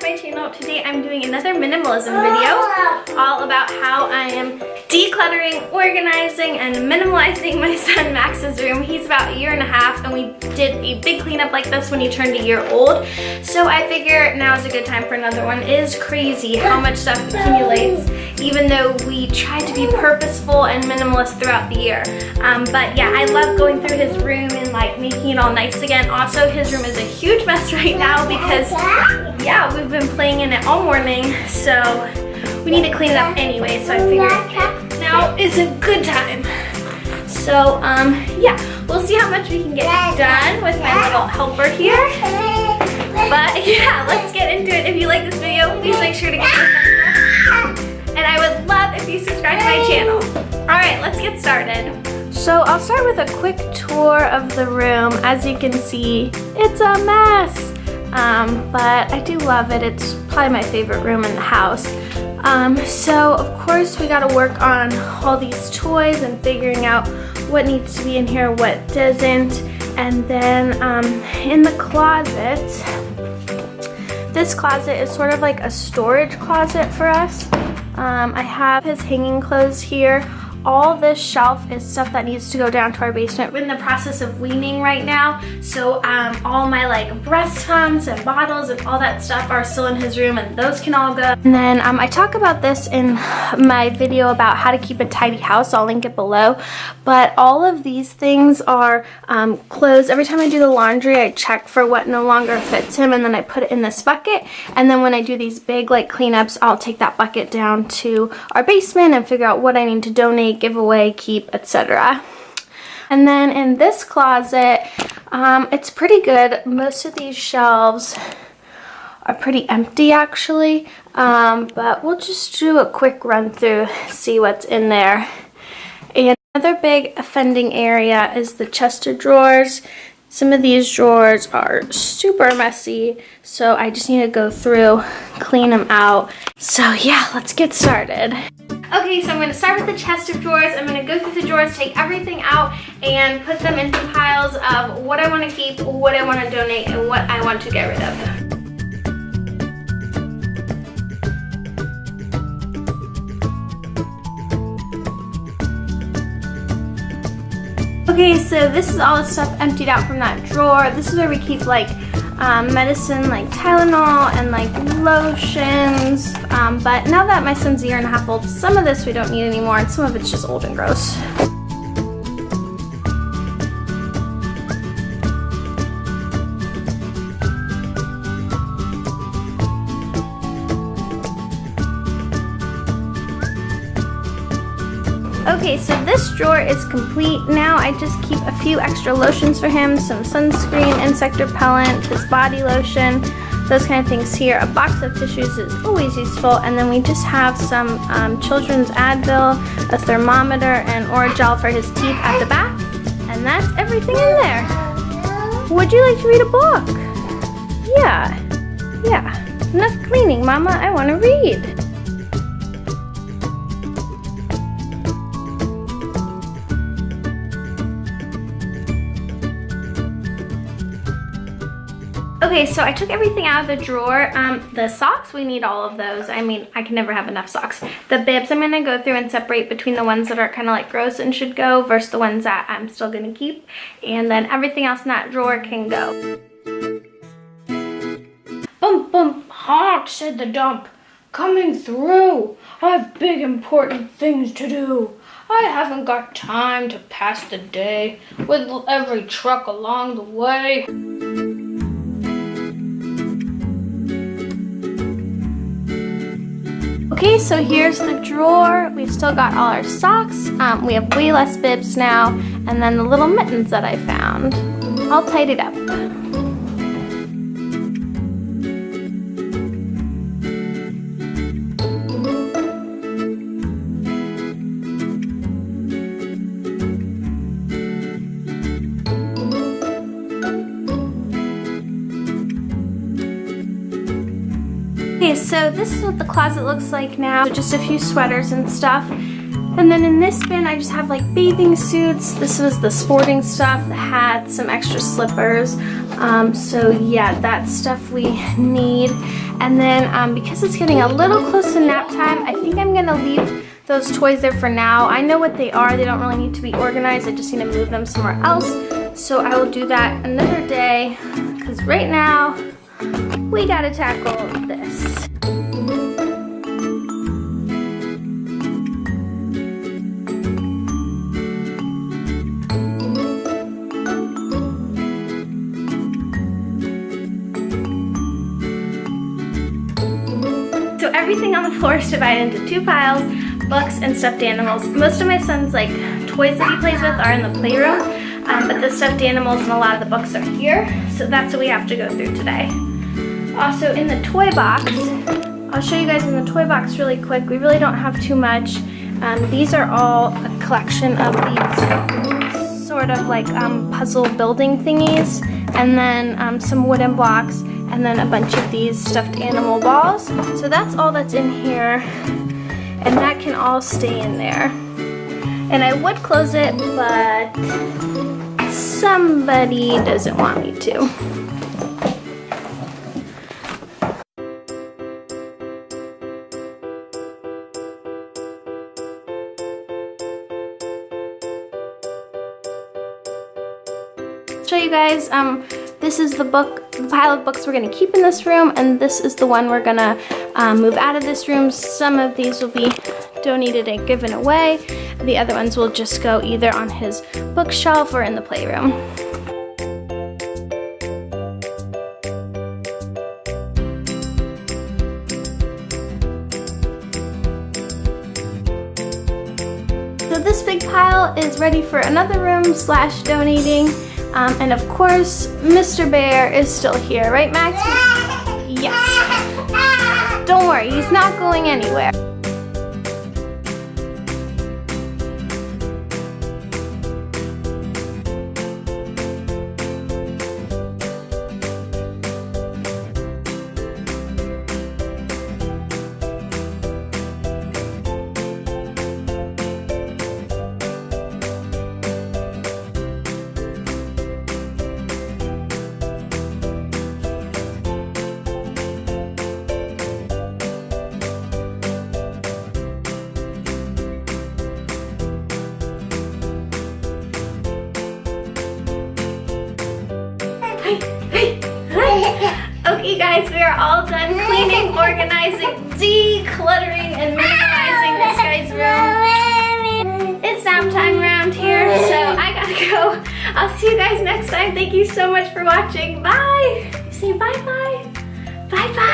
my channel. Today I'm doing another minimalism video all about how I am decluttering, organizing, and minimalizing my son Max's room. He's about a year and a half and we did a big cleanup like this when he turned a year old. So I figure now is a good time for another one. It is crazy how much stuff accumulates even though we try to be purposeful and minimalist throughout the year. But yeah, I love going through his room and like making it all nice again. Also, his room is a huge mess right now because yeah, we've been playing in it all morning, so we need to clean it up anyway, so I figured now is a good time. So yeah, we'll see how much we can get done with my little helper here. But yeah, let's get into it. If you like this video, please make sure to give it a thumbs up. And I would love if you subscribe to my channel. Alright, let's get started. So I'll start with a quick tour of the room. As you can see, it's a mess. But I do love it. It's probably my favorite room in the house. So of course we gotta work on all these toys and figuring out what needs to be in here, what doesn't. And then in the closet, this closet is sort of like a storage closet for us. I have his hanging clothes here. All this shelf is stuff that needs to go down to our basement. We're in the process of weaning right now, so all my like breast pumps and bottles and all that stuff are still in his room, and those can all go. And then I talk about this in my video about how to keep a tidy house. I'll link it below. But all of these things are clothes. Every time I do the laundry, I check for what no longer fits him, and then I put it in this bucket. And then when I do these big like cleanups, I'll take that bucket down to our basement and figure out what I need to donate, give away, keep, etc. And then in this closet, it's pretty good. Most of these shelves are pretty empty actually, but we'll just do a quick run through, see what's in there. And another big offending area is the chest of drawers. Some of these drawers are super messy, so I just need to go through, clean them out. So yeah, let's get started. Okay, so I'm going to start with the chest of drawers. I'm going to go through the drawers, take everything out, and put them into piles of what I want to keep, what I want to donate, and what I want to get rid of. Okay, so this is all the stuff emptied out from that drawer. This is where we keep like medicine like Tylenol and like lotions. But now that my son's a year and a half old, some of this we don't need anymore and some of it's just old and gross. Okay, so this drawer is complete now. I just keep a few extra lotions for him, some sunscreen, insect repellent, his body lotion, those kind of things here. A box of tissues is always useful, and then we just have some children's Advil, a thermometer, and Orajel for his teeth at the back, and that's everything in there. Would you like to read a book? Yeah. Enough cleaning, Mama. I want to read. Okay, so I took everything out of the drawer. The socks, we need all of those. I mean, I can never have enough socks. The bibs, I'm gonna go through and separate between the ones that are kind of like gross and should go versus the ones that I'm still gonna keep. And then everything else in that drawer can go. Bump, bump, honk, said the dump. Coming through. I have big important things to do. I haven't got time to pass the day with every truck along the way. Okay, so here's the drawer. We've still got all our socks. We have way less bibs now, and then the little mittens that I found. All tidied up. Okay, so this is what the closet looks like now. So just a few sweaters and stuff. And then in this bin, I just have like bathing suits. This was the sporting stuff, the hats, some extra slippers. So yeah, that's stuff we need. And then because it's getting a little close to nap time, I think I'm gonna leave those toys there for now. I know what they are. They don't really need to be organized. I just need to move them somewhere else. So I will do that another day, because right now we gotta tackle this. So everything on the floor is divided into two piles, books and stuffed animals. Most of my son's like toys that he plays with are in the playroom, but the stuffed animals and a lot of the books are here. So that's what we have to go through today. Also in the toy box, I'll show you guys in the toy box really quick. We really don't have too much. These are all a collection of these sort of like puzzle building thingies, and then some wooden blocks, and then a bunch of these stuffed animal balls. So that's all that's in here, and that can all stay in there. And I would close it, but somebody doesn't want me to. Show you guys, this is the pile of books we're gonna keep in this room, and this is the one we're gonna move out of this room. Some of these will be donated and given away. The other ones will just go either on his bookshelf or in the playroom. So this big pile is ready for another room / donating. And of course, Mr. Bear is still here, right, Max? Yes. Don't worry, he's not going anywhere. Okay guys, we are all done cleaning, organizing, decluttering, and minimalizing this guy's room. It's nap time around here, so I gotta go. I'll see you guys next time. Thank you so much for watching. Bye. Say bye-bye. Bye-bye.